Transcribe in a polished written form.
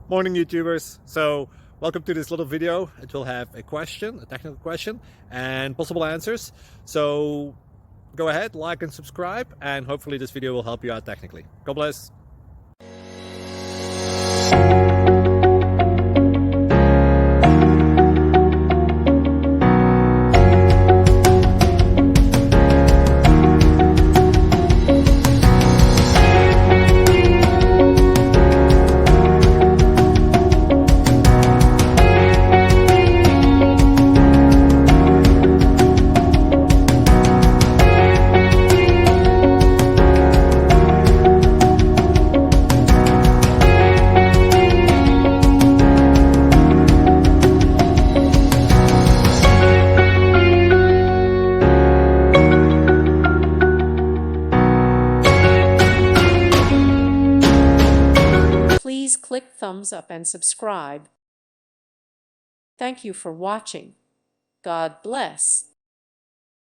Morning YouTubers. So welcome to this little video. It will have a question, a technical question, and possible answers. So go ahead, like and subscribe, and hopefully this video will help you out technically. God bless. Please click thumbs up and subscribe. Thank you for watching. God bless.